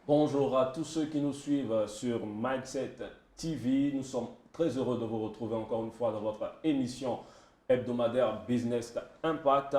Bonjour à tous ceux qui nous suivent sur Mindset TV. Nous sommes très heureux de vous retrouver encore une fois dans votre émission hebdomadaire Business Impact.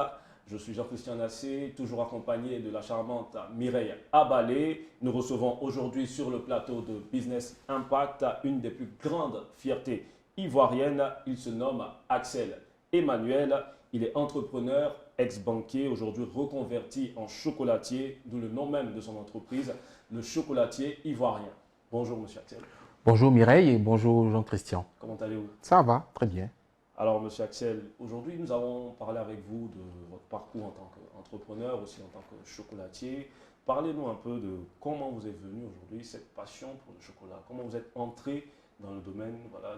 Je suis Jean-Christian Nassé, toujours accompagné de la charmante Mireille Abalé. Nous recevons aujourd'hui sur le plateau de Business Impact une des plus grandes fiertés ivoiriennes. Il se nomme Axel Emmanuel. Il est entrepreneur, ex-banquier, aujourd'hui reconverti en chocolatier, d'où le nom même de son entreprise, le chocolatier ivoirien. Bonjour, monsieur Axel. Bonjour Mireille et bonjour Jean-Christian. Comment allez-vous? Ça va, très bien. Alors, monsieur Axel, aujourd'hui, nous allons parler avec vous de votre parcours en tant qu'entrepreneur, aussi en tant que chocolatier. Parlez-nous un peu de comment vous êtes venu aujourd'hui, cette passion pour le chocolat. Comment vous êtes entré dans le domaine voilà,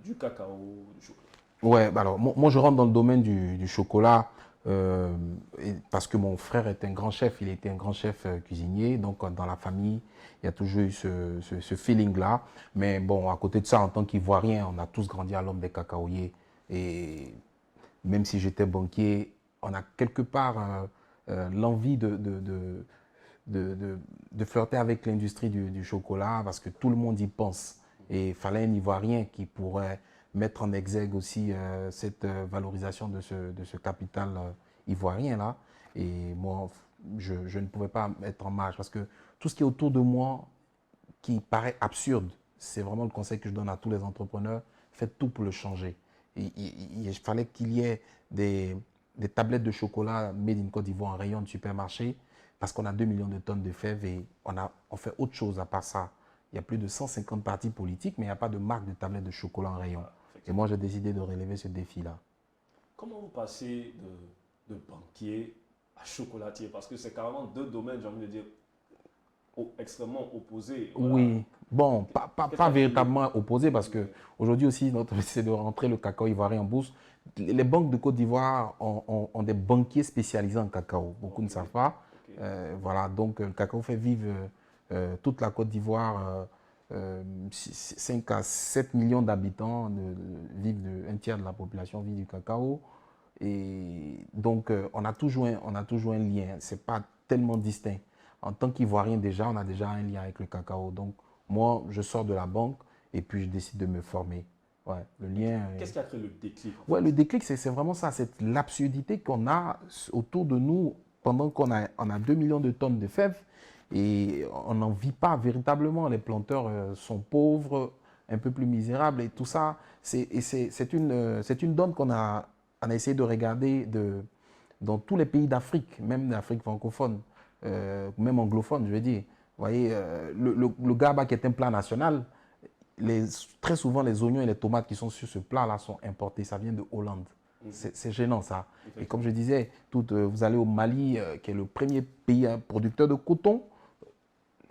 du cacao, du chocolat. Ouais, bah alors moi je rentre dans le domaine du chocolat parce que mon frère est un grand chef, il était un grand chef cuisinier, donc dans la famille, il y a toujours eu ce feeling-là. Mais bon, à côté de ça, en tant qu'Ivoirien, on a tous grandi à l'homme des cacaoyers. Et même si j'étais banquier, on a quelque part l'envie de flirter avec l'industrie du chocolat parce que tout le monde y pense. Et il fallait un Ivoirien qui pourrait mettre en exergue aussi cette valorisation de ce capital ivoirien-là. Et moi, je ne pouvais pas être en marge parce que tout ce qui est autour de moi qui paraît absurde, c'est vraiment le conseil que je donne à tous les entrepreneurs, faites tout pour le changer. Il fallait qu'il y ait des tablettes de chocolat made in Côte d'Ivoire en rayon de supermarché parce qu'on a 2 millions de tonnes de fèves et on fait autre chose à part ça. Il y a plus de 150 partis politiques, mais il n'y a pas de marque de tablette de chocolat en rayon. Voilà, Et moi, j'ai décidé de relever ce défi-là. comment vous passez de banquier à chocolatier? Parce que c'est carrément deux domaines, j'ai envie de dire, extrêmement opposés. Voilà. Oui, bon, Qu'est-ce qui pas a fait le... véritablement opposé parce que aujourd'hui aussi, notre but, c'est de rentrer le cacao ivoirien en bourse. Les banques de Côte d'Ivoire ont des banquiers spécialisés en cacao. Beaucoup ne Ok, savent pas. ok. Voilà, donc le cacao fait vivre toute la Côte d'Ivoire. 5 à 7 millions d'habitants un tiers de la population vit du cacao. Et donc, on a toujours un lien. Ce n'est pas tellement distinct. En tant qu'Ivoirien, déjà, on a déjà un lien avec le cacao. Donc, moi, je sors de la banque et puis je décide de me former. Ouais, le lien. Qu'est-ce qui a créé le déclic en Ouais, fait? le déclic, c'est vraiment ça, c'est l'absurdité qu'on a autour de nous pendant on a 2 millions de tonnes de fèves et on n'en vit pas véritablement. Les planteurs sont pauvres, un peu plus misérables et tout ça. C'est une donne on a essayé de regarder dans tous les pays d'Afrique, même d'Afrique francophone, même anglophone, je veux dire. Vous voyez, le gaba qui est un plat national, les, très souvent, les oignons et les tomates qui sont sur ce plat-là sont importés. Ça vient de Hollande. Mhm, C'est gênant, ça. Et comme effectivement. je disais, vous allez au Mali, qui est le premier pays producteur de coton.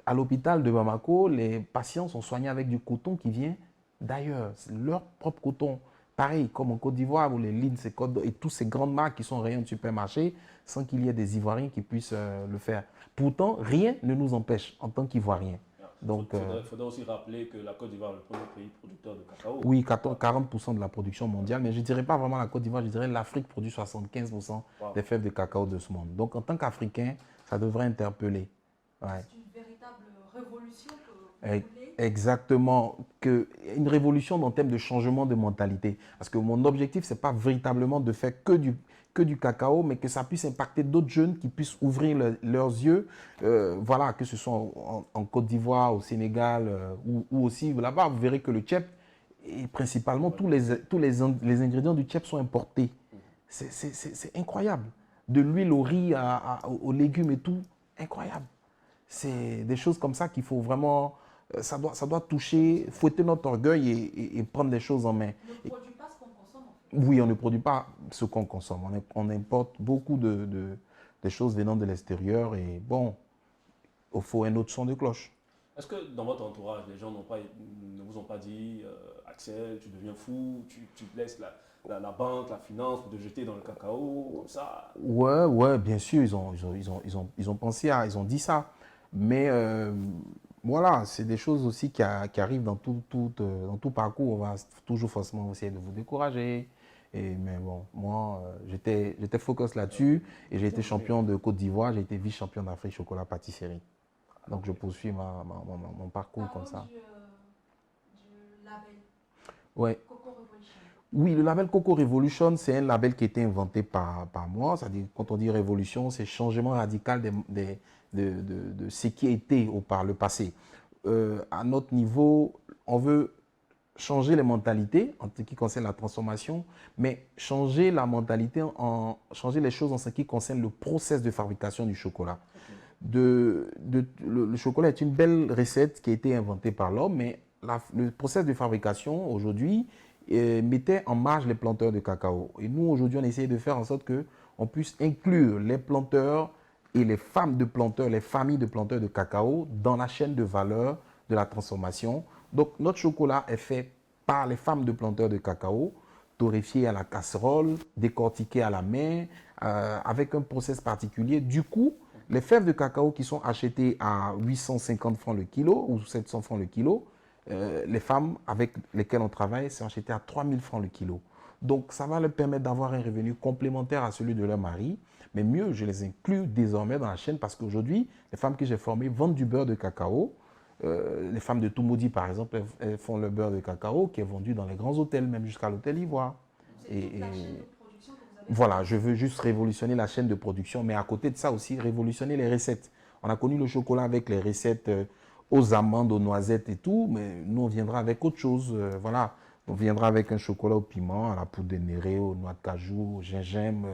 À l'hôpital de Bamako, les patients sont soignés avec du coton qui vient d'ailleurs. C'est leur propre coton. Pareil, comme en Côte d'Ivoire, où les lignes et toutes ces grandes marques qui sont en rayon de supermarché, sans qu'il y ait des Ivoiriens qui puissent le faire. Pourtant, rien ne nous empêche en tant qu'Ivoiriens. Il Donc, faudrait aussi rappeler que la Côte d'Ivoire est le premier pays producteur de cacao. oui, Voilà. 40% de la production mondiale, mais je ne dirais pas vraiment la Côte d'Ivoire, je dirais l'Afrique produit 75% Wow. des fèves de cacao de ce monde. Donc, en tant qu'Africain, ça devrait interpeller. Ouais. C'est une véritable révolution que vous E- voulez. Exactement, une révolution dans le thème de changement de mentalité. Parce que mon objectif, ce n'est pas véritablement de faire que du cacao, mais que ça puisse impacter d'autres jeunes qui puissent ouvrir leurs yeux. Voilà, que ce soit en Côte d'Ivoire, au Sénégal ou aussi là-bas, vous verrez que le tchèp, et principalement Ouais. les ingrédients du tchèp sont importés. C'est incroyable. De l'huile au riz aux légumes et tout, incroyable. C'est des choses comme ça qu'il faut vraiment, ça doit toucher, fouetter notre orgueil et prendre les choses en main. On ne Et produit pas ce qu'on consomme en fait. oui, on ne produit pas ce qu'on consomme. On importe beaucoup des choses venant de l'extérieur et bon, il faut un autre son de cloche. Est-ce que dans votre entourage, les gens ne vous ont pas dit Axel, tu deviens fou, tu laisses la banque, la finance pour te jeter dans le cacao, comme ça? Ouais, bien sûr, ils ont pensé ils ont dit ça. Mais voilà, c'est des choses aussi qui arrivent dans tout parcours. On va toujours forcément essayer de vous décourager. Mais bon, moi, j'étais focus là-dessus et j'ai été champion de Côte d'Ivoire, j'ai été vice-champion d'Afrique chocolat pâtisserie. Donc, je poursuis mon parcours comme Parlons ça. du label Ouais. Coco Revolution. Oui, le label Coco Revolution, c'est un label qui a été inventé par moi. C'est-à-dire, quand on dit révolution, c'est changement radical de ce qui a été par le passé. À notre niveau, on veut changer les mentalités en ce qui concerne la transformation, mais changer la mentalité, changer les choses en ce qui concerne le process de fabrication du chocolat. Le chocolat est une belle recette qui a été inventée par l'homme, mais le process de fabrication aujourd'hui mettait en marge les planteurs de cacao. Et nous, aujourd'hui, on essaie de faire en sorte qu'on puisse inclure les planteurs et les femmes de planteurs, les familles de planteurs de cacao dans la chaîne de valeur de la transformation. Donc, notre chocolat est fait par les femmes de planteurs de cacao, torréfié à la casserole, décortiqué à la main, avec un process particulier. Du coup, les fèves de cacao qui sont achetées à 850 francs le kilo ou 700 francs le kilo, les femmes avec lesquelles on travaille sont achetées à 3000 francs le kilo. Donc, ça va leur permettre d'avoir un revenu complémentaire à celui de leur mari. Mais mieux, je les inclus désormais dans la chaîne parce qu'aujourd'hui, les femmes que j'ai formées vendent du beurre de cacao. Les femmes de Toumoudi, par exemple, elles font le beurre de cacao qui est vendu dans les grands hôtels, même jusqu'à l'hôtel Ivoire. C'est toute la chaîne de production que vous avez. Voilà, je veux juste révolutionner la chaîne de production, mais à côté de ça aussi, révolutionner les recettes. On a connu le chocolat avec les recettes aux amandes, aux noisettes et tout, mais nous, on viendra avec autre chose. Voilà, on viendra avec un chocolat au piment, à la poudre de néré, aux noix de cajou, au gingembre,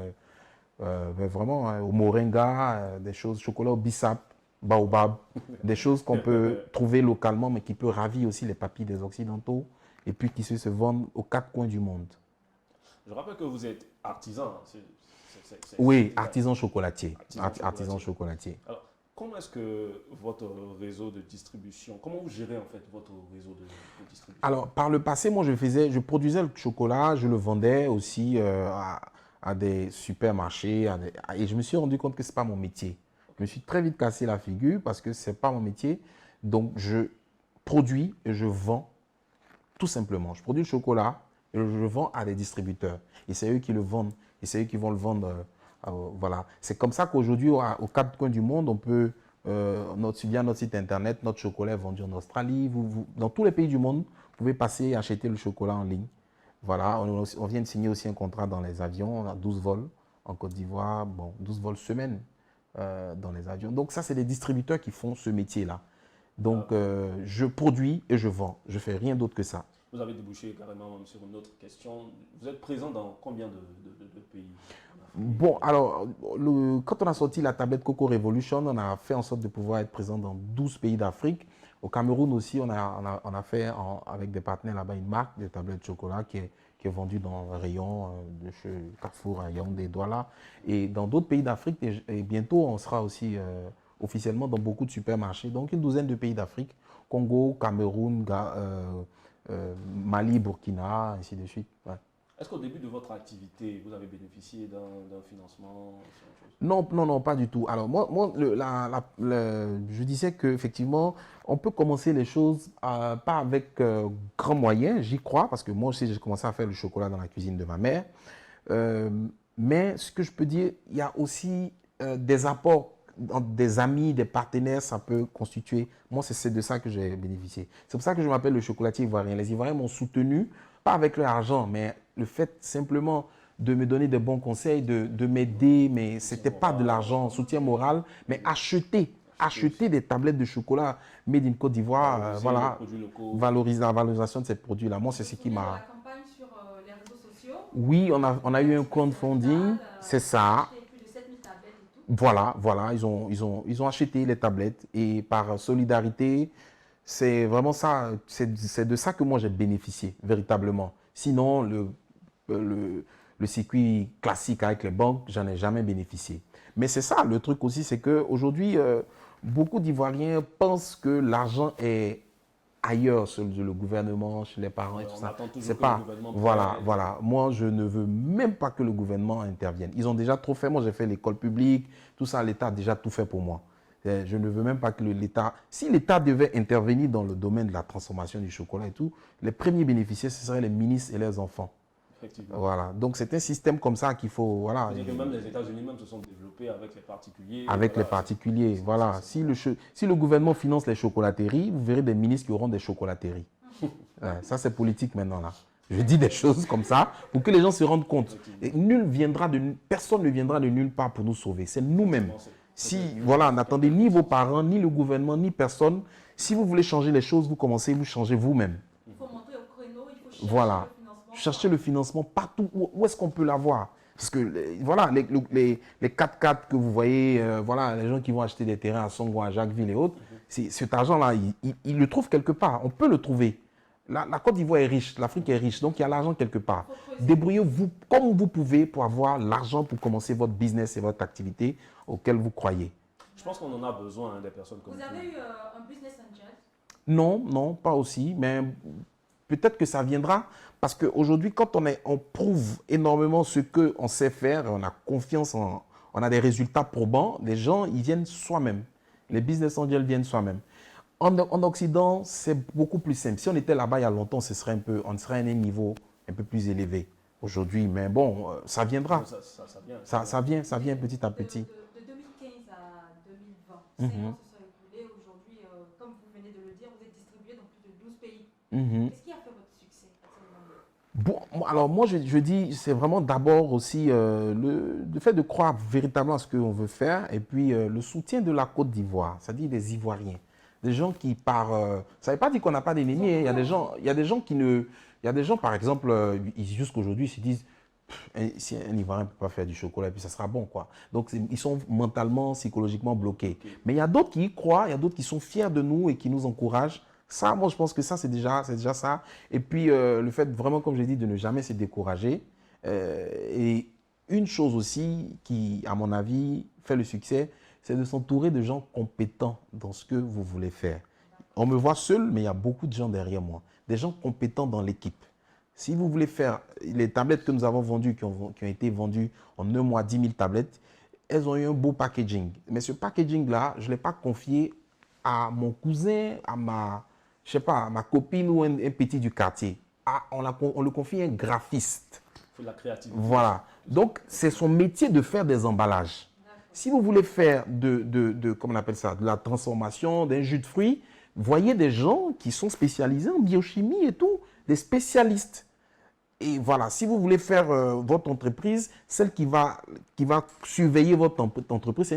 mais vraiment, hein, au moringa, des choses, chocolat au bissap, baobab, des choses qu'on peut trouver localement, mais qui peut ravir aussi les papilles des Occidentaux, et puis qui se vendent aux quatre coins du monde. Je rappelle que vous êtes artisan. Hein. Oui, artisan chocolatier. Artisan Chocolatier. Alors, comment est-ce que votre réseau de distribution, comment vous gérez en fait votre réseau de distribution? Alors, par le passé, moi, je produisais le chocolat, je le vendais aussi à des supermarchés, et je me suis rendu compte que ce n'est pas mon métier. Je me suis très vite cassé la figure parce que ce n'est pas mon métier. Donc, je produis et je vends tout simplement. Je produis le chocolat et je le vends à des distributeurs. Et c'est eux qui le vendent. Et c'est eux qui vont le vendre. Voilà. C'est comme ça qu'aujourd'hui, aux quatre coins du monde, on peut, via notre site internet, notre chocolat est vendu en Australie. Dans tous les pays du monde, vous pouvez passer et acheter le chocolat en ligne. Voilà. On vient de signer aussi un contrat dans les avions. On a 12 vols en Côte d'Ivoire. Bon, 12 vols semaine dans les avions. Donc ça, c'est des distributeurs qui font ce métier-là. Donc, je produis et je vends. Je ne fais rien d'autre que ça. Vous avez débouché carrément même sur une autre question. Vous êtes présent dans combien de pays? Bon, alors, quand on a sorti la tablette Coco Revolution, on a fait en sorte de pouvoir être présent dans 12 pays d'Afrique. Au Cameroun aussi, on a fait avec des partenaires là-bas une marque de tablettes de chocolat qui est vendue dans le rayon de chez Carrefour, à Yaoundé, Douala. Et dans d'autres pays d'Afrique, et bientôt, on sera aussi officiellement dans beaucoup de supermarchés. Donc, une douzaine de pays d'Afrique, Congo, Cameroun, Mali, Burkina, ainsi de suite. Ouais. Est-ce qu'au début de votre activité, vous avez bénéficié d'un financement? Non, pas du tout. Alors, moi je disais qu'effectivement, on peut commencer les choses pas avec grands moyens, j'y crois, parce que moi aussi, j'ai commencé à faire le chocolat dans la cuisine de ma mère. Mais ce que je peux dire, il y a aussi des apports des amis, des partenaires, ça peut constituer. Moi, c'est de ça que j'ai bénéficié. C'est pour ça que je m'appelle le chocolatier ivoirien. Les Ivoiriens m'ont soutenu, pas avec leur argent, mais le fait simplement de me donner des bons conseils, de m'aider, mais ce n'était pas de l'argent, soutien moral, mais acheter des tablettes de chocolat made in Côte d'Ivoire, voilà, valoriser la valorisation de ces produits-là. Moi, c'est ce qui m'a... La campagne sur les réseaux sociaux. Oui, on a eu un crowdfunding, c'est ça. Voilà, ils ont acheté les tablettes et par solidarité, c'est vraiment ça, c'est de ça que moi j'ai bénéficié véritablement. Sinon, le circuit classique avec les banques, j'en ai jamais bénéficié. Mais c'est ça, le truc aussi, c'est qu'aujourd'hui, beaucoup d'Ivoiriens pensent que l'argent est ailleurs, sur le gouvernement, chez les parents et tout ça. C'est pas, voilà. Moi, je ne veux même pas que le gouvernement intervienne. Ils ont déjà trop fait. Moi, j'ai fait l'école publique, tout ça, l'État a déjà tout fait pour moi. Je ne veux même pas que l'État... Si l'État devait intervenir dans le domaine de la transformation du chocolat et tout, les premiers bénéficiaires, ce seraient les ministres et leurs enfants. Effectivement. Voilà. Donc, c'est un système comme ça qu'il faut, voilà. C'est-à-dire que même les États-Unis même se sont développés avec les particuliers. Avec les Voilà, particuliers, c'est- voilà. c'est- Si le gouvernement finance les chocolateries, vous verrez des ministres qui auront des chocolateries. Ouais, ça, c'est politique maintenant, là. Je dis des choses comme ça pour que les gens se rendent compte. Et personne ne viendra de nulle part pour nous sauver. C'est nous-mêmes. Si, voilà, n'attendez ni vos parents, ni le gouvernement, ni personne. Si vous voulez changer les choses, vous changez vous-même. Il faut monter au créneau, il faut chercher Voilà. le financement. Chercher le financement partout. Où est-ce qu'on peut l'avoir? Parce que, voilà, les 4x4 que vous voyez, voilà, les gens qui vont acheter des terrains à Songo, à Jacquesville et autres, cet argent-là, ils le trouvent quelque part. On peut le trouver. La Côte d'Ivoire est riche, l'Afrique est riche, donc il y a l'argent quelque part. Débrouillez-vous comme vous pouvez pour avoir l'argent pour commencer votre business et votre activité auquel vous croyez. Je pense qu'on en a besoin, hein, des personnes comme Vous avez eu un business angel? Non, pas aussi, mais peut-être que ça viendra parce qu'aujourd'hui, quand on prouve énormément ce qu'on sait faire, on a confiance, on a des résultats probants, les gens, ils viennent soi-même. Les business angels viennent soi-même. En Occident, c'est beaucoup plus simple. Si on était là-bas il y a longtemps, on serait à un niveau un peu plus élevé aujourd'hui. Mais bon, ça viendra. Ça vient petit à petit. De 2015 à 2020, 5 Mhm. ans se sont écoulés. Aujourd'hui, comme vous venez de le dire, vous êtes distribué dans plus de 12 pays. Mhm. Qu'est-ce qui a fait votre succès personnellement? Bon, alors moi, je dis, c'est vraiment d'abord aussi le fait de croire véritablement à ce qu'on veut faire et puis le soutien de la Côte d'Ivoire, c'est-à-dire des Ivoiriens. Des gens qui ça ne veut pas dire qu'on n'a pas d'ennemis, hein. Il y a des gens qui ne... Il y a des gens, par exemple, jusqu'aujourd'hui, ils se disent, si un Ivoirien ne peut pas faire du chocolat, et puis ça sera bon, quoi. Donc, ils sont mentalement, psychologiquement bloqués. Mais il y a d'autres qui y croient, il y a d'autres qui sont fiers de nous et qui nous encouragent. Ça, moi, je pense que ça, c'est déjà ça. Et puis, le fait, vraiment, comme j'ai dit, de ne jamais se décourager. Et une chose aussi qui, à mon avis, fait le succès, c'est de s'entourer de gens compétents dans ce que vous voulez faire. On me voit seul, mais il y a beaucoup de gens derrière moi. Des gens compétents dans l'équipe. Si vous voulez faire les tablettes que nous avons vendues, qui ont été vendues en un mois, 10 000 tablettes, elles ont eu un beau packaging. Mais ce packaging-là, je ne l'ai pas confié à mon cousin, je sais pas, à ma copine ou un petit du quartier. On le confie à un graphiste. Il faut de la créativité. Voilà. Donc, c'est son métier de faire des emballages. Si vous voulez faire comment on appelle ça, de la transformation, d'un jus de fruits, voyez des gens qui sont spécialisés en biochimie et tout, des spécialistes. Et voilà, si vous voulez faire votre entreprise, celle qui va surveiller votre entreprise,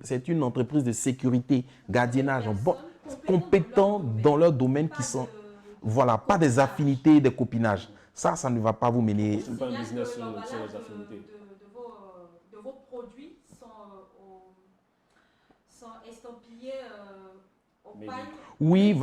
c'est une entreprise de sécurité, gardiennage, compétents dans leur domaine qui sont, voilà, pas des affinités, des copinages. Ça ne va pas vous mener. C'est pas un business sur les affinités. De vos produits sont estampillés au paille. Oui,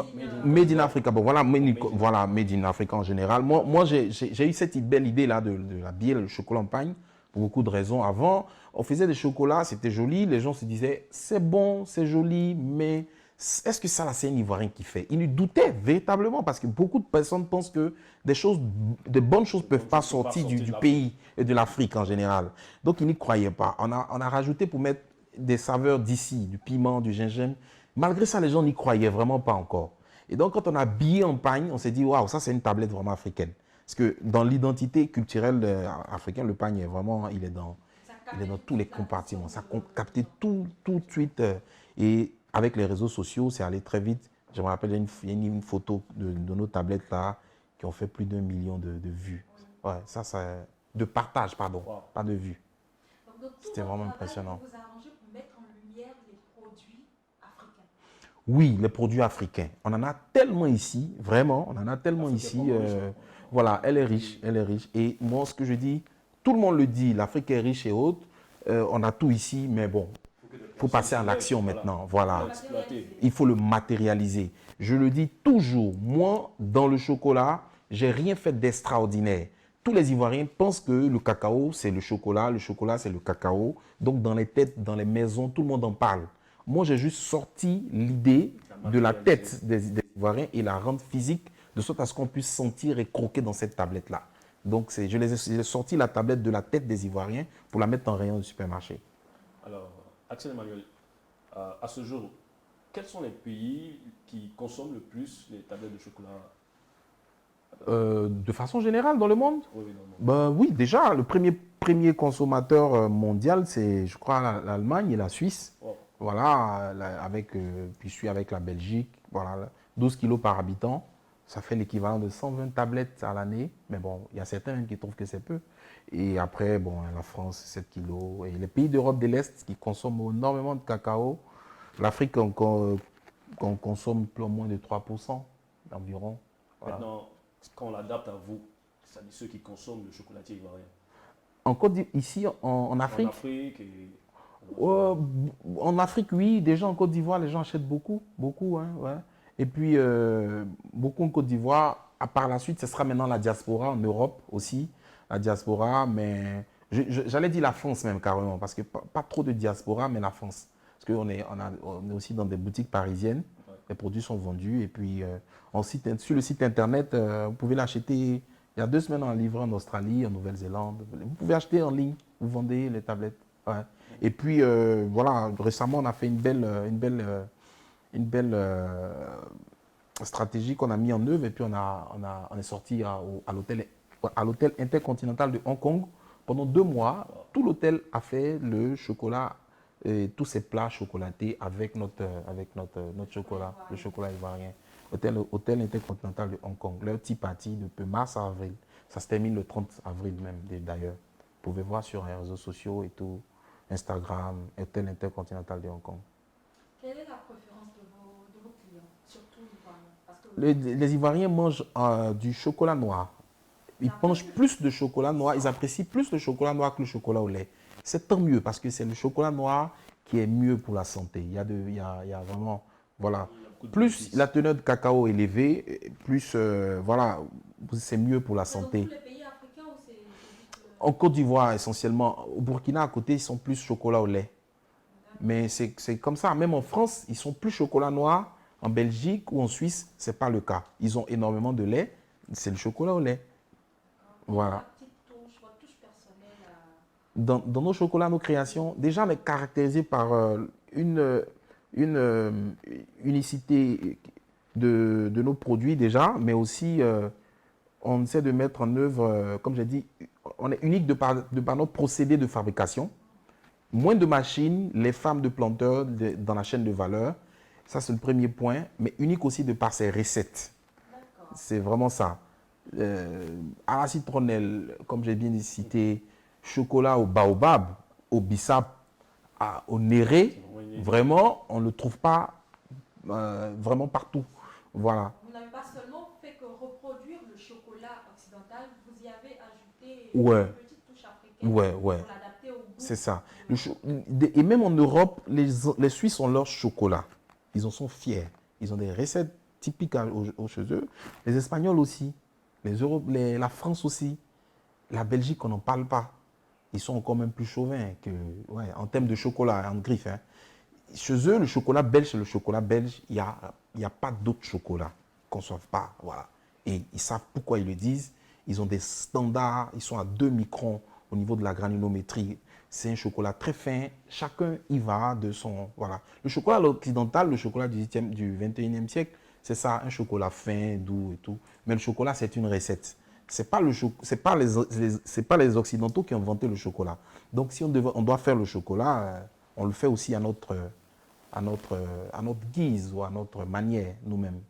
Made in Africa. Bon, voilà, Made in Africa en général. Moi j'ai eu cette belle idée là de l'habiller le chocolat en pagne pour beaucoup de raisons. Avant, on faisait des chocolats, c'était joli. Les gens se disaient, c'est bon, c'est joli, mais est-ce que ça, là, c'est un Ivoirien qui fait? Ils nous doutaient véritablement parce que beaucoup de personnes pensent que de bonnes choses ne peuvent pas sortir du pays et de l'Afrique en général. Donc, ils n'y croyaient pas. On a rajouté pour mettre des saveurs d'ici, du piment, du gingembre. Malgré ça, les gens n'y croyaient vraiment pas encore. Et donc, quand on a habillé en pagne, on s'est dit, waouh, ça, c'est une tablette vraiment africaine. Parce que dans l'identité culturelle africaine, le pagne, il est dans tous les compartiments. Ça a capté tout de suite. Et avec les réseaux sociaux, c'est allé très vite. Je me rappelle, il y a une photo de nos tablettes là qui ont fait plus d'1 million de vues. Ouais, ça, de partage, pardon, pas de vues. C'était vraiment impressionnant. Vous arrangez pour mettre en lumière les produits africains. Oui, les produits africains. On en a tellement ici, vraiment, on en a tellement ici. Voilà, elle est riche. Et moi, ce que je dis, tout le monde le dit, l'Afrique est riche et haute. On a tout ici, mais bon, il faut passer à l'action maintenant. Voilà. Il faut le matérialiser. Je le dis toujours, moi, dans le chocolat, j'ai rien fait d'extraordinaire. Tous les Ivoiriens pensent que le cacao, c'est le chocolat c'est le cacao. Donc, dans les têtes, dans les maisons, tout le monde en parle. Moi, j'ai juste sorti l'idée de la tête des Ivoiriens et la rendre physique, de sorte à ce qu'on puisse sentir et croquer dans cette tablette-là. Donc, j'ai sorti la tablette de la tête des Ivoiriens pour la mettre en rayon du supermarché. Alors, Axel Emmanuel, à ce jour, quels sont les pays qui consomment le plus les tablettes de chocolat De façon générale dans le monde? Oui, oui, dans le monde. Ben, oui, déjà, le premier consommateur mondial, c'est, je crois, l'Allemagne et la Suisse. Wow. Voilà, puis je suis avec la Belgique. Voilà, 12 kilos par habitant. Ça fait l'équivalent de 120 tablettes à l'année. Mais bon, il y a certains même qui trouvent que c'est peu. Et après, bon, la France, 7 kilos. Et les pays d'Europe de l'Est qui consomment énormément de cacao. L'Afrique, on consomme plus ou moins de 3% environ. Voilà. Maintenant, quand on l'adapte à vous, c'est-à-dire ceux qui consomment le chocolatier ivoirien. Ici, en Afrique, En Afrique et... en Afrique, oui, déjà en Côte d'Ivoire, les gens achètent beaucoup, beaucoup, hein, ouais. Et puis, beaucoup en Côte d'Ivoire. Par la suite, ce sera maintenant la diaspora en Europe aussi, la diaspora, mais j'allais dire la France même carrément, parce que pas trop de diaspora, mais la France. Parce qu'on est aussi dans des boutiques parisiennes, Ouais. les produits sont vendus, et puis sur le site internet, vous pouvez l'acheter. Il y a 2 semaines, on l'a livré en Australie, en Nouvelle-Zélande. Vous pouvez acheter en ligne, vous vendez les tablettes. Ouais. Et puis, voilà, récemment, on a fait une belle stratégie qu'on a mis en œuvre. Et puis, on est sorti à l'hôtel Intercontinental de Hong Kong. Pendant 2 mois, tout l'hôtel a fait le chocolat, et tous ses plats chocolatés avec notre chocolat, le chocolat ivoirien. Hôtel Intercontinental de Hong Kong. Leur petit parti de mars à avril. Ça se termine le 30 avril même, d'ailleurs. Vous pouvez voir sur les réseaux sociaux et tout, Instagram, Hôtel Intercontinental de Hong Kong. Quelle est la préférence de vos clients, surtout ivoiriens? Parce que Les Ivoiriens mangent du chocolat noir. Ils mangent plus de chocolat noir, ils apprécient plus le chocolat noir que le chocolat au lait. C'est tant mieux parce que c'est le chocolat noir qui est mieux pour la santé. Il y a vraiment, voilà. Plus la teneur de cacao est élevée, plus, voilà, c'est mieux pour la c'est dans santé. tous les pays africains ou c'est juste, En Côte d'Ivoire, essentiellement. Au Burkina, à côté, ils sont plus chocolat au lait. Mais c'est comme ça. Même en France, ils sont plus chocolat noir. En Belgique ou en Suisse, ce n'est pas le cas. Ils ont énormément de lait. C'est le chocolat au lait. Voilà. la petite touche, votre touche personnelle à... Dans nos chocolats, nos créations, déjà, on est caractérisé par une unicité de nos produits déjà, mais aussi on essaie de mettre en œuvre, comme j'ai dit, on est unique de par notre procédé de fabrication. Moins de machines, les femmes de planteurs dans la chaîne de valeur. Ça, c'est le premier point, mais unique aussi de par ses recettes. D'accord. C'est vraiment ça. À la citronnelle, comme j'ai bien cité, chocolat au baobab, au bissap, au néré, vraiment, on ne le trouve pas vraiment partout. Voilà. Vous n'avez pas seulement fait que reproduire le chocolat occidental, vous y avez ajouté Ouais. une petite touche africaine Ouais. pour l'adapter au goût. C'est ça. Et même en Europe, les Suisses ont leur chocolat. Ils en sont fiers. Ils ont des recettes typiques chez eux. Les Espagnols aussi. La France aussi. La Belgique, on n'en parle pas. Ils sont encore même plus chauvins en termes de chocolat, en griffe. Hein. Chez eux, le chocolat belge, c'est le chocolat belge. Il n'y a pas d'autre chocolat qu'on ne conçoivent pas. Voilà. Et ils savent pourquoi ils le disent. Ils ont des standards. Ils sont à 2 microns au niveau de la granulométrie. C'est un chocolat très fin. Chacun y va de son... Voilà. Le chocolat occidental, le chocolat du 21e siècle, c'est ça, un chocolat fin, doux et tout. Mais le chocolat, c'est une recette. Ce n'est pas les Occidentaux qui ont inventé le chocolat. Donc, si on doit faire le chocolat, on le fait aussi à notre guise ou à notre manière, nous-mêmes.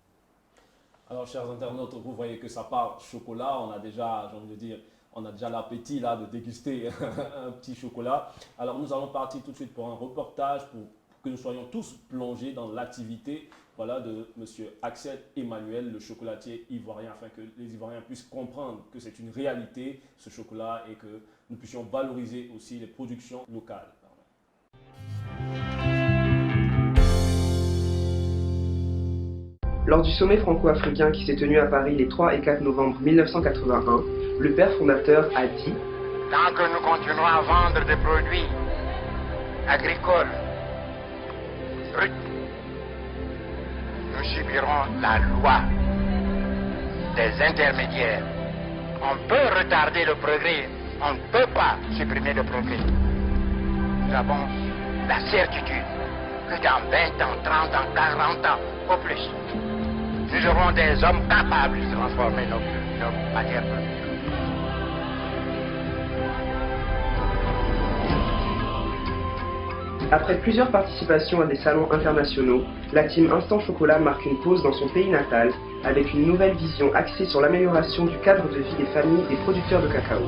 Alors, chers internautes, vous voyez que ça part chocolat. On a déjà, j'ai envie de dire, on a déjà l'appétit là de déguster un petit chocolat. Alors, nous allons partir tout de suite pour un reportage pour que nous soyons tous plongés dans l'activité de M. Axel Emmanuel, le chocolatier ivoirien, afin que les Ivoiriens puissent comprendre que c'est une réalité, ce chocolat, et que nous puissions valoriser aussi les productions locales. Lors du sommet franco-africain qui s'est tenu à Paris les 3 et 4 novembre 1981, le père fondateur a dit « Tant que nous continuerons à vendre des produits agricoles bruts, nous subirons la loi des intermédiaires. On peut retarder le progrès, on ne peut pas supprimer le progrès. Nous avons la certitude que dans 20 ans, 30 ans, 40 ans, au plus, nous aurons des hommes capables de transformer nos vies. nos matières premières. Après plusieurs participations à des salons internationaux, la team Instant Chocolat marque une pause dans son pays natal avec une nouvelle vision axée sur l'amélioration du cadre de vie des familles des producteurs de cacao.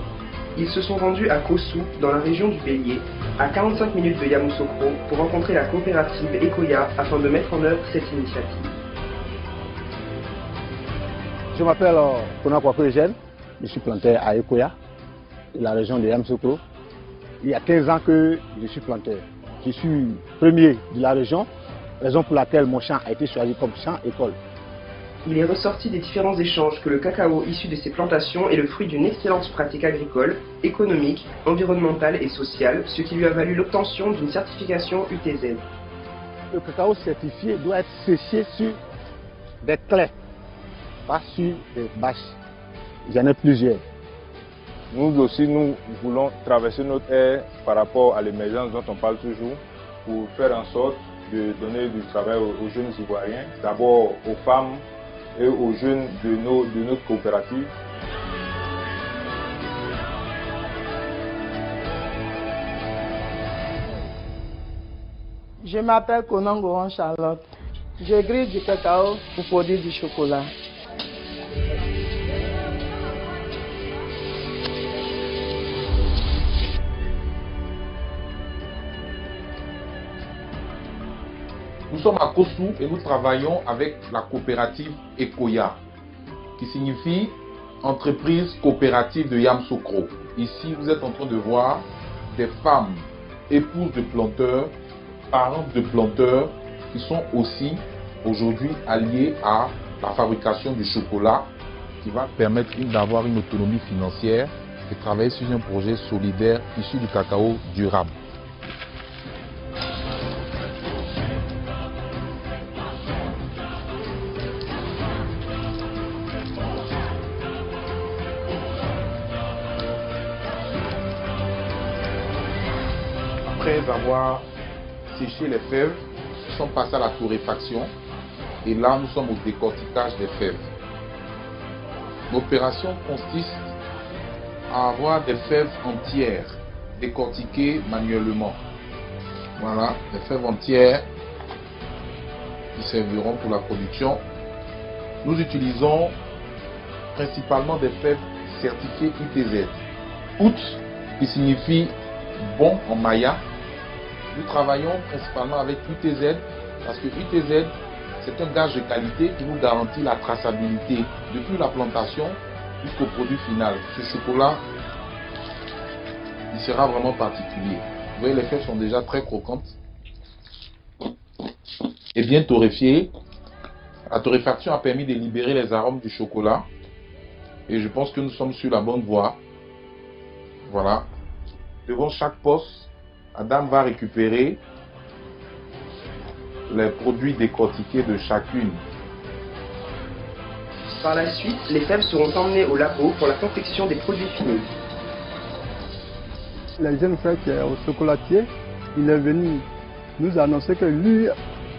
Ils se sont rendus à Kossou, dans la région du Bélier, à 45 minutes de Yamoussoukro, pour rencontrer la coopérative Ekoya afin de mettre en œuvre cette initiative. Je m'appelle Konakwaku Eugène, je suis planteur à Ekoya, de la région de Yamoussoukro. Il y a 15 ans que je suis planteur. Je suis premier de la région, raison pour laquelle mon champ a été choisi comme champ école. Il est ressorti des différents échanges que le cacao issu de ces plantations est le fruit d'une excellente pratique agricole, économique, environnementale et sociale, ce qui lui a valu l'obtention d'une certification UTZ. Le cacao certifié doit être séché sur des claies, pas sur des bâches. J'en ai plusieurs. Nous aussi, nous voulons traverser notre ère par rapport à l'émergence dont on parle toujours pour faire en sorte de donner du travail aux jeunes Ivoiriens, d'abord aux femmes et aux jeunes de notre coopérative. Je m'appelle Konangoran Charlotte. Je grille du cacao pour produire du chocolat. Nous sommes à Kossou et nous travaillons avec la coopérative Ekoya, qui signifie entreprise coopérative de Yamoussoukro. Ici, vous êtes en train de voir des femmes, épouses de planteurs, parentes de planteurs, qui sont aussi aujourd'hui alliées à la fabrication du chocolat, qui va permettre d'avoir une autonomie financière et travailler sur un projet solidaire issu du cacao durable. Après avoir séché les fèves, nous sommes passés à la torréfaction et là nous sommes au décortiquage des fèves. L'opération consiste à avoir des fèves entières décortiquées manuellement. Voilà, des fèves entières qui serviront pour la production. Nous utilisons principalement des fèves certifiées UTZ. Out qui signifie bon en maya. Nous travaillons principalement avec UTZ parce que UTZ c'est un gage de qualité qui nous garantit la traçabilité depuis la plantation jusqu'au produit final. Ce chocolat, il sera vraiment particulier. Vous voyez, les fèves sont déjà très croquantes et bien torréfiées. La torréfaction a permis de libérer les arômes du chocolat et je pense que nous sommes sur la bonne voie. Voilà. Devant chaque poste, la dame va récupérer les produits décortiqués de chacune. Par la suite, les fèves seront emmenées au labo pour la confection des produits finis. Le jeune frère qui est au chocolatier, il est venu nous annoncer que lui,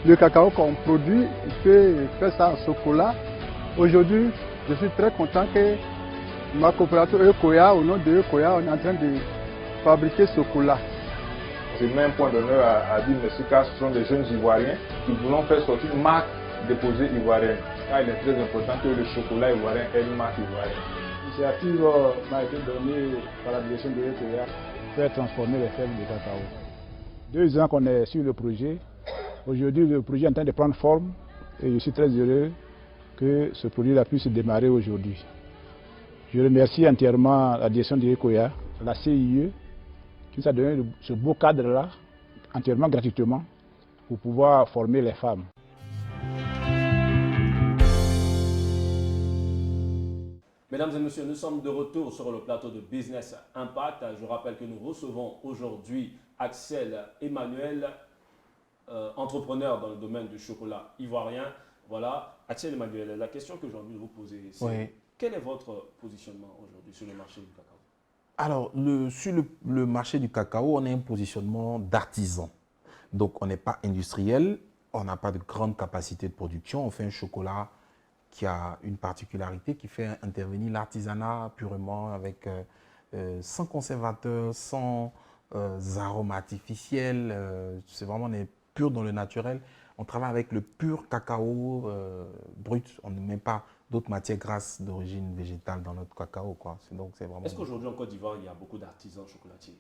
le cacao qu'on produit, il peut faire ça en chocolat. Aujourd'hui, je suis très content que ma coopérative Ekoya, au nom de Ekoya, on est en train de fabriquer ce chocolat. Je mets un point d'honneur à dire M. K, ce sont des jeunes Ivoiriens qui voulons faire sortir une marque déposée ivoirienne. Car il est très important que le chocolat ivoirien ait une marque ivoirienne. L'initiative m'a été donnée par la direction de l'EPA pour faire transformer les fèves de cacao. 2 ans qu'on est sur le projet. Aujourd'hui, le projet est en train de prendre forme et je suis très heureux que ce projet-là puisse démarrer aujourd'hui. Je remercie entièrement la direction de l'ECOYA, la CIE, qui nous a donné ce beau cadre-là, entièrement gratuitement, pour pouvoir former les femmes. Mesdames et messieurs, nous sommes de retour sur le plateau de Business Impact. Je rappelle que nous recevons aujourd'hui Axel Emmanuel, entrepreneur dans le domaine du chocolat ivoirien. Voilà, Axel Emmanuel, la question que j'ai envie de vous poser, c'est quel est votre positionnement aujourd'hui sur le marché du cacao? Alors, sur le marché du cacao, on a un positionnement d'artisan. Donc, on n'est pas industriel, on n'a pas de grande capacité de production, on fait un chocolat qui a une particularité qui fait intervenir l'artisanat purement avec sans conservateur, sans arômes artificiels. C'est vraiment pur dans le naturel. On travaille avec le pur cacao brut. On ne met pas d'autres matières grasses d'origine végétale dans notre cacao, quoi. Est-ce qu'aujourd'hui en Côte d'Ivoire, il y a beaucoup d'artisans chocolatiers?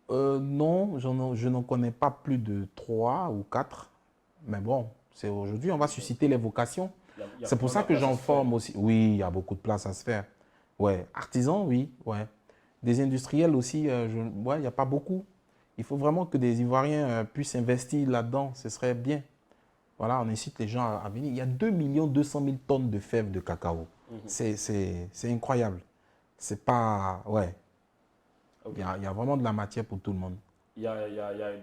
Non, je n'en connais pas plus de 3 ou 4. Mais bon, aujourd'hui, on va susciter les vocations. C'est pour ça que j'en forme aussi. Oui, il y a beaucoup de place à se faire. Ouais, artisans, oui, ouais. Des industriels aussi, ouais, il n'y a pas beaucoup. Il faut vraiment que des Ivoiriens puissent investir là-dedans. Ce serait bien. Voilà, on incite les gens à venir. Il y a 2 200 000 tonnes de fèves de cacao. C'est incroyable. C'est pas... Ouais. Okay. Il y a vraiment de la matière pour tout le monde. Il y a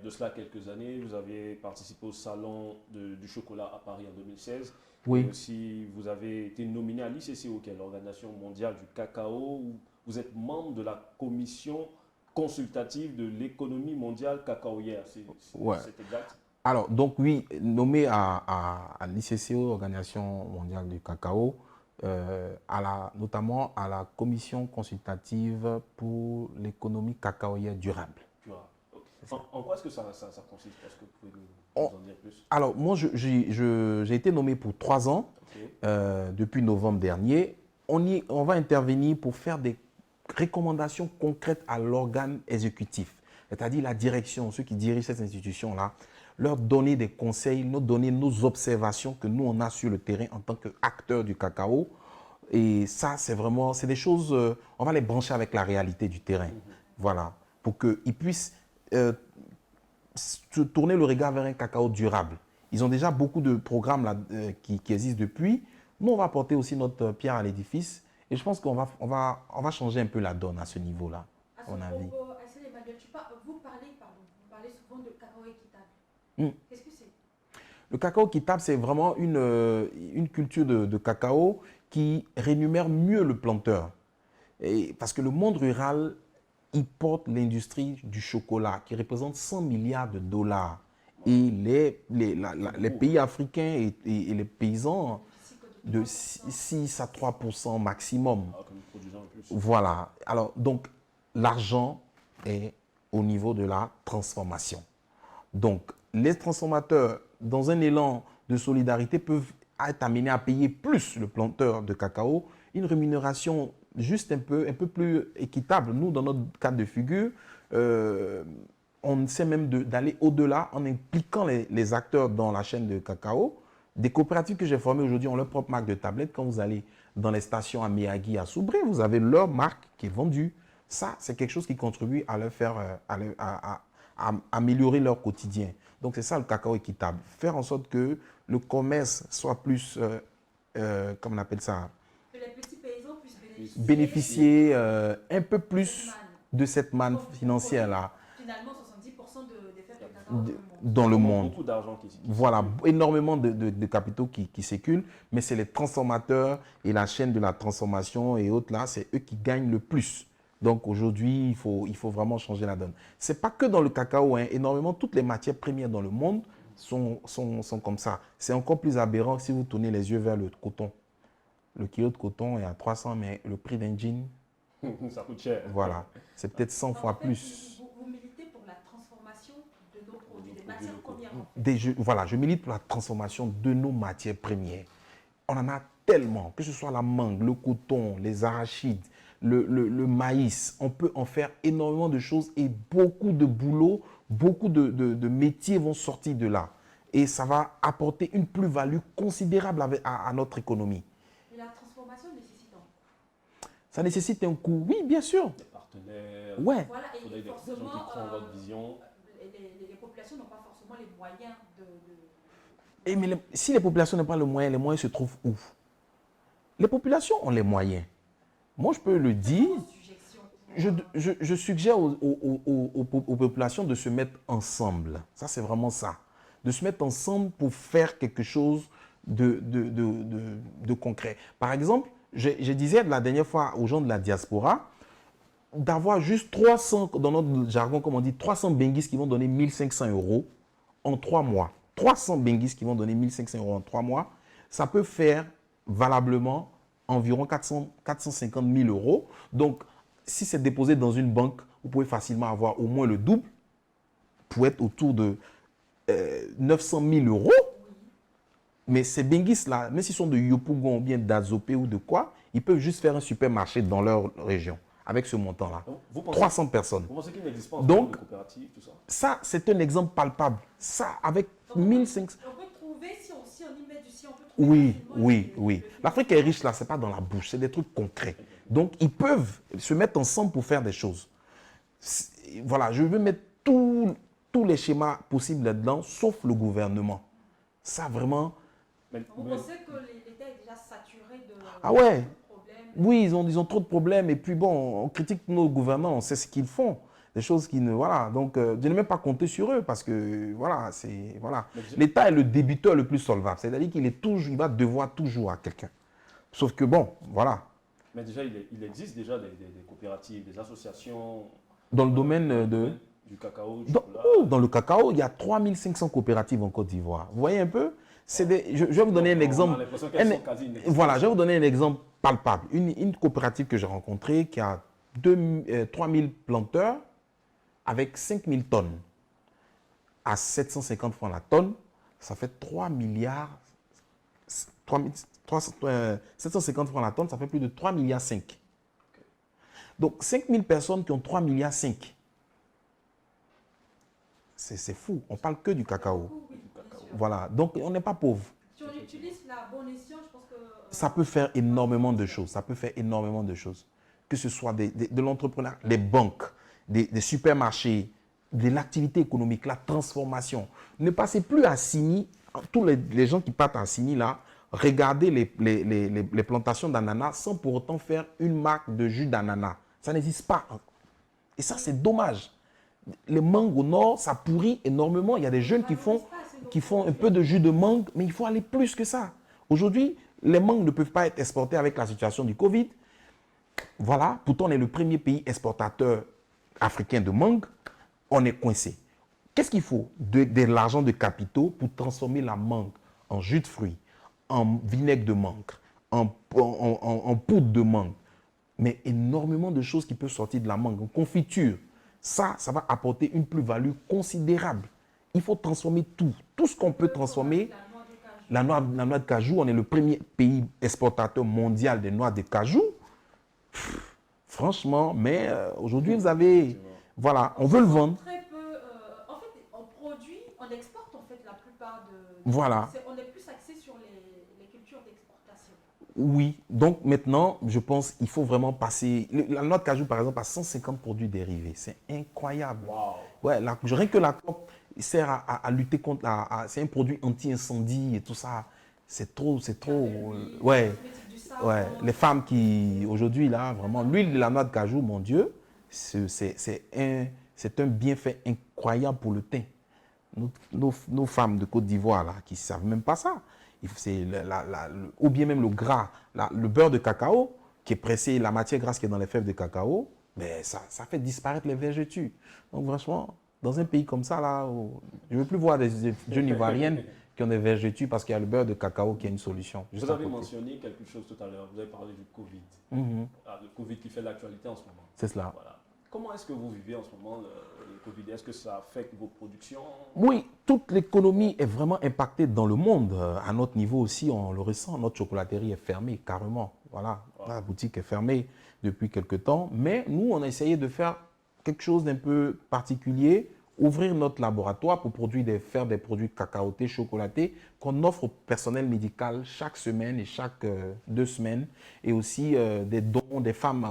de cela quelques années, vous avez participé au salon du chocolat à Paris en 2016. Oui. Et aussi, vous avez été nominé à l'ICCO, qui est l'Organisation mondiale du cacao, où vous êtes membre de la commission consultative de l'économie mondiale cacaoyère. C'est exact? Alors, donc oui, nommé à l'ICCO, Organisation mondiale du cacao, notamment à la commission consultative pour l'économie cacaoyère durable. Okay. En quoi est-ce que ça consiste? Est-ce que vous pouvez nous en dire plus? Alors, moi, j'ai été nommé pour 3 ans, depuis novembre dernier. On va intervenir pour faire des recommandations concrètes à l'organe exécutif, c'est-à-dire la direction, ceux qui dirigent cette institution-là, leur donner des conseils, nous donner nos observations que nous, on a sur le terrain en tant qu'acteurs du cacao. Et ça, c'est des choses, on va les brancher avec la réalité du terrain. Voilà, pour qu'ils puissent se tourner le regard vers un cacao durable. Ils ont déjà beaucoup de programmes là, qui existent depuis. Nous, on va apporter aussi notre pierre à l'édifice. Et je pense qu'on va changer un peu la donne à ce niveau-là, à mon avis. Vous parlez souvent de cacao équitable. Qu'est-ce que c'est? Le cacao équitable, c'est vraiment une culture de cacao qui rémunère mieux le planteur. Parce que le monde rural, il porte l'industrie du chocolat qui représente 100 milliards de dollars. Et les pays africains et les paysans de 6 à 3% maximum. Voilà. Alors, donc, l'argent est au niveau de la transformation. Donc, les transformateurs, dans un élan de solidarité, peuvent être amenés à payer plus le planteur de cacao, une rémunération juste un peu plus équitable. Nous, dans notre cadre de figure, on essaie même d'aller au-delà en impliquant les acteurs dans la chaîne de cacao. Des coopératives que j'ai formées aujourd'hui ont leur propre marque de tablette. Quand vous allez dans les stations à Miyagi, à Soubré, vous avez leur marque qui est vendue. Ça, c'est quelque chose qui contribue à leur faire, à améliorer leur quotidien. Donc, c'est ça le cacao équitable. Faire en sorte que le commerce soit plus, comment on appelle ça? Que les petits paysans puissent bénéficier un peu plus de cette manne financière-là. Finalement, 70% des fèves de cacao dans le monde. Beaucoup d'argent qui voilà, énormément de capitaux qui circulent, mais c'est les transformateurs et la chaîne de la transformation et autres là, c'est eux qui gagnent le plus. Donc aujourd'hui, il faut vraiment changer la donne. Ce n'est pas que dans le cacao, hein, énormément, toutes les matières premières dans le monde sont comme ça. C'est encore plus aberrant si vous tournez les yeux vers le coton. Le kilo de coton est à 300, mais le prix d'un jean, ça coûte cher. Voilà, c'est peut-être 100 fois plus. Vous militez pour la transformation de nos produits, des matières premières. Voilà, je milite pour la transformation de nos matières premières. On en a tellement, que ce soit la mangue, le coton, les arachides, le maïs. On peut en faire énormément de choses et beaucoup de boulot, beaucoup de métiers vont sortir de là. Et ça va apporter une plus-value considérable à notre économie. Et la transformation nécessite un coût? Ça nécessite un coût, oui, bien sûr. Des partenaires. Ouais. Voilà, et il faudrait des gens qui croient votre vision. Les populations n'ont pas forcément les moyens Mais si les populations n'ont pas les moyens se trouvent où? Les populations ont les moyens. Moi, je peux le dire. Je suggère aux populations de se mettre ensemble. Ça, c'est vraiment ça. De se mettre ensemble pour faire quelque chose de concret. Par exemple, je disais la dernière fois aux gens de la diaspora d'avoir juste 300, dans notre jargon, comme on dit, 300 benguis qui vont donner 1500 € en 3 mois. 300 benguis qui vont donner 1500 € en 3 mois, ça peut faire valablement environ 450 000 euros. Donc, si c'est déposé dans une banque, vous pouvez facilement avoir au moins le double pour être autour de 900 000 euros. Mais ces Benguis là, même s'ils sont de Yopougon ou bien d'Azopé ou de quoi, ils peuvent juste faire un supermarché dans leur région avec ce montant-là. 300 personnes. Vous pensez qu'il n'existe pas donc, de coopératives, tout ça? Ça, c'est un exemple palpable. Ça, avec 1500... On peut trouver, si on y met du si, on peut trouver. Oui. L'Afrique est riche là, c'est pas dans la bouche, c'est des trucs concrets. Donc, ils peuvent se mettre ensemble pour faire des choses. Voilà, je veux mettre tous les schémas possibles là-dedans, sauf le gouvernement. Ça, vraiment... Vous pensez que l'État est déjà saturé de problèmes? Oui, ils ont trop de problèmes. Et puis bon, on critique nos gouvernants, on sait ce qu'ils font. Des choses qui ne... Voilà, donc je n'ai même pas compté sur eux parce que, voilà, c'est... Voilà. L'État est le débiteur le plus solvable. C'est-à-dire qu'il va devoir toujours à quelqu'un. Sauf que bon, voilà. Mais déjà, il existe déjà des coopératives, des associations... Dans le domaine du cacao, du chocolat. Dans le cacao, il y a 3500 coopératives en Côte d'Ivoire. Vous voyez un peu? Je vais vous donner un exemple. Voilà, je vais vous donner un exemple palpable. Une coopérative que j'ai rencontrée qui a 3000 planteurs avec 5000 tonnes. À 750 francs la tonne, ça fait 3 milliards. 750 francs la tonne, ça fait plus de 3 milliards 5. Donc 5000 personnes qui ont 3 milliards 5. C'est fou. On parle que du cacao. Voilà, donc on n'est pas pauvre. Si on utilise la bonne escient, je pense que... Ça peut faire énormément de choses. Ça peut faire énormément de choses. Que ce soit de l'entrepreneuriat, les banques, des supermarchés, de l'activité économique, la transformation. Ne passez plus à Sini. Tous les gens qui partent à Sini, là, regardez les plantations d'ananas sans pour autant faire une marque de jus d'ananas. Ça n'existe pas. Et ça, c'est dommage. Les mangues au nord, ça pourrit énormément. Il y a des jeunes qui font un peu de jus de mangue, mais il faut aller plus que ça. Aujourd'hui, les mangues ne peuvent pas être exportées avec la situation du Covid. Voilà, pourtant on est le premier pays exportateur africain de mangue. On est coincé. Qu'est-ce qu'il faut? De l'argent de capitaux pour transformer la mangue en jus de fruits, en vinaigre de mangue, en poudre de mangue. Mais énormément de choses qui peuvent sortir de la mangue, en confiture. Ça va apporter une plus-value considérable. Il faut transformer tout. Tout ce qu'on peut transformer. La noix de cajou, on est le premier pays exportateur mondial des noix de cajou. Franchement, mais aujourd'hui, vous avez... Voilà, on veut le vendre. Très peu, en fait, on produit, on exporte en fait la plupart de... Voilà. On est plus axé sur les cultures d'exportation. Oui, donc maintenant, je pense qu'il faut vraiment passer... La noix de cajou, par exemple, a 150 produits dérivés. C'est incroyable. Wow. Ouais, rien que la coque sert à lutter contre... c'est un produit anti-incendie et tout ça. C'est trop... ouais. Les femmes qui, aujourd'hui, là, vraiment, l'huile de la noix de cajou, mon Dieu, c'est un bienfait incroyable pour le teint. Nos femmes de Côte d'Ivoire, là, qui ne savent même pas ça. Ou bien même le gras, le beurre de cacao qui est pressé, la matière grasse qui est dans les fèves de cacao, mais ça fait disparaître les vergetures. Donc franchement, dans un pays comme ça, là, je ne veux plus voir des jeunes ivoiriennes qui ont des vergetures parce qu'il y a le beurre de cacao qui est une solution. Vous avez mentionné quelque chose tout à l'heure, vous avez parlé du Covid. Le Covid qui fait l'actualité en ce moment. C'est cela. Voilà. Comment est-ce que vous vivez en ce moment le Covid? Est-ce que ça affecte vos productions? Oui, toute l'économie est vraiment impactée dans le monde. À notre niveau aussi, on le ressent. Notre chocolaterie est fermée, carrément. Voilà, la boutique est fermée depuis quelque temps. Mais nous, on a essayé de faire quelque chose d'un peu particulier, ouvrir notre laboratoire pour faire des produits cacaotés, chocolatés, qu'on offre au personnel médical chaque semaine et chaque 2 semaines. Et aussi des dons des femmes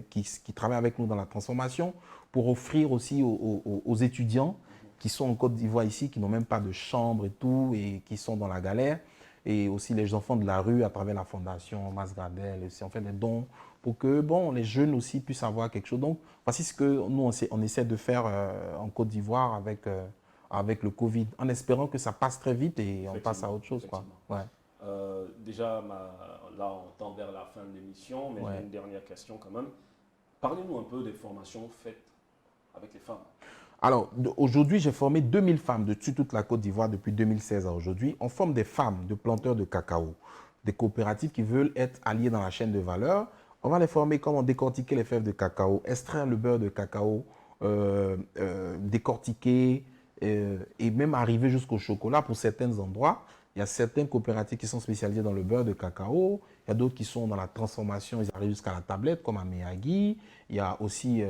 qui travaillent avec nous dans la transformation pour offrir aussi aux étudiants qui sont en Côte d'Ivoire ici, qui n'ont même pas de chambre et tout, et qui sont dans la galère. Et aussi les enfants de la rue à travers la fondation Masgradel. Aussi, on fait des dons pour que les jeunes aussi puissent avoir quelque chose. Donc, voici ce que nous, on essaie de faire en Côte d'Ivoire avec le Covid, en espérant que ça passe très vite et on passe à autre chose. Quoi. Ouais. Déjà, là, on tend vers la fin de l'émission, mais j'ai une dernière question quand même. Parlez-nous un peu des formations faites avec les femmes. Alors, aujourd'hui, j'ai formé 2000 femmes de toute la Côte d'Ivoire depuis 2016 à aujourd'hui. On forme des femmes de planteurs de cacao, des coopératives qui veulent être alliées dans la chaîne de valeur. On va les former comment décortiquer les fèves de cacao, extraire le beurre de cacao, décortiquer et même arriver jusqu'au chocolat pour certains endroits. Il y a certaines coopératives qui sont spécialisées dans le beurre de cacao. Il y a d'autres qui sont dans la transformation. Ils arrivent jusqu'à la tablette, comme à Miyagi. Il y a aussi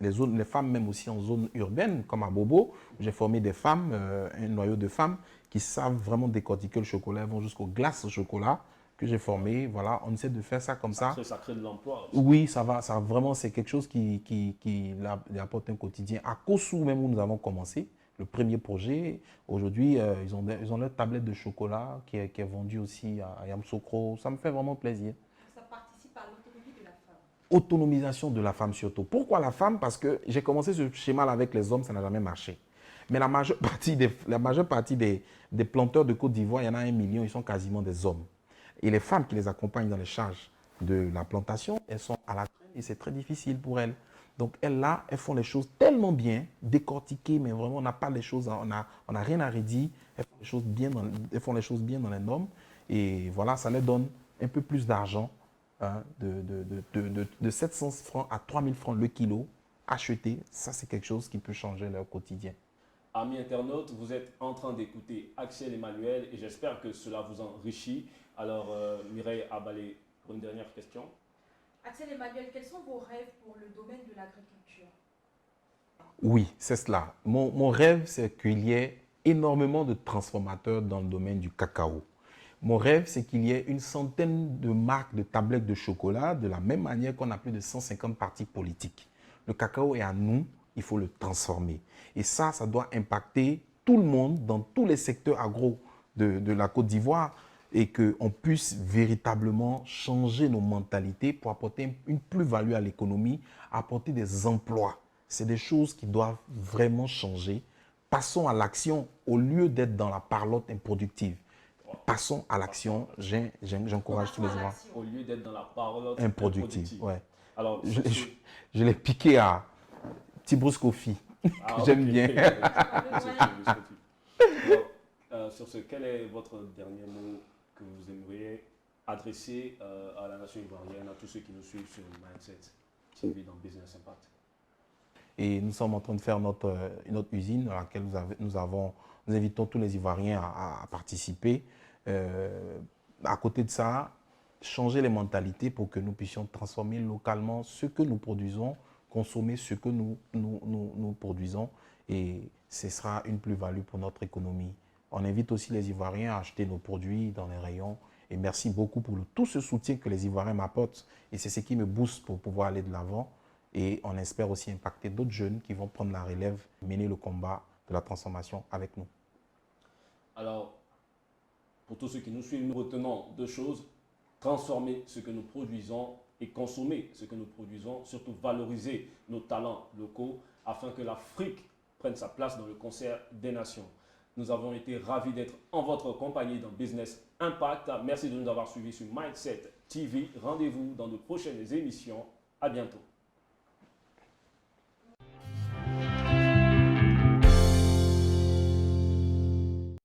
les femmes, même aussi en zone urbaine, comme à Bobo. J'ai formé des femmes, un noyau de femmes qui savent vraiment décortiquer le chocolat. Elles vont jusqu'aux glaces au chocolat que j'ai formé. Voilà, on essaie de faire ça comme ça. Ça crée de l'emploi. Oui, ça vraiment, c'est quelque chose qui apporte un quotidien. À Kossou, même où nous avons commencé, le premier projet, aujourd'hui, ils ont leur tablette de chocolat qui est vendue aussi à Yamsoukro. Ça me fait vraiment plaisir. Ça participe à l'autonomie de la femme. Autonomisation de la femme surtout. Pourquoi la femme? Parce que j'ai commencé ce schéma avec les hommes, ça n'a jamais marché. Mais la majeure partie des planteurs de Côte d'Ivoire, il y en a 1 million, ils sont quasiment des hommes. Et les femmes qui les accompagnent dans les charges de la plantation, elles sont à la traîne et c'est très difficile pour elles. Donc elles là, elles font les choses tellement bien, décortiquées, mais vraiment on n'a pas les choses, on n'a rien à redire. Elles font les choses bien dans les normes et voilà, ça leur donne un peu plus d'argent, hein, de 700 francs à 3000 francs le kilo acheté. Ça c'est quelque chose qui peut changer leur quotidien. Amis internautes, vous êtes en train d'écouter Axel Emmanuel et j'espère que cela vous enrichit. Alors Mireille Abalé, pour une dernière question. Axel Emmanuel, quels sont vos rêves pour le domaine de l'agriculture? Oui, c'est cela. Mon rêve, c'est qu'il y ait énormément de transformateurs dans le domaine du cacao. Mon rêve, c'est qu'il y ait une centaine de marques de tablettes de chocolat, de la même manière qu'on a plus de 150 partis politiques. Le cacao est à nous, il faut le transformer. Et ça doit impacter tout le monde dans tous les secteurs agro de la Côte d'Ivoire et qu'on puisse véritablement changer nos mentalités pour apporter une plus-value à l'économie, apporter des emplois. C'est des choses qui doivent vraiment changer. Passons à l'action au lieu d'être dans la parlotte improductive. Passons à l'action. J'encourage tous les Ivoiriens. Au lieu d'être dans la parlotte improductive. Ouais. Alors, je l'ai piqué à Tibrus-Kofi. J'aime bien. Sur ce, quel est votre dernier mot que vous aimeriez adresser à la nation ivoirienne, à tous ceux qui nous suivent sur Mindset TV dans Business Impact? Et nous sommes en train de faire notre usine dans laquelle nous invitons tous les Ivoiriens à participer. À côté de ça, changer les mentalités pour que nous puissions transformer localement ce que nous produisons, consommer ce que nous produisons et ce sera une plus-value pour notre économie. On invite aussi les Ivoiriens à acheter nos produits dans les rayons et merci beaucoup pour tout ce soutien que les Ivoiriens m'apportent et c'est ce qui me booste pour pouvoir aller de l'avant et on espère aussi impacter d'autres jeunes qui vont prendre la relève, mener le combat de la transformation avec nous. Alors, pour tous ceux qui nous suivent, nous retenons 2 choses. Transformer ce que nous produisons et consommer ce que nous produisons, surtout valoriser nos talents locaux afin que l'Afrique prenne sa place dans le concert des nations. Nous avons été ravis d'être en votre compagnie dans Business Impact. Merci de nous avoir suivis sur Mindset TV. Rendez-vous dans de prochaines émissions. À bientôt.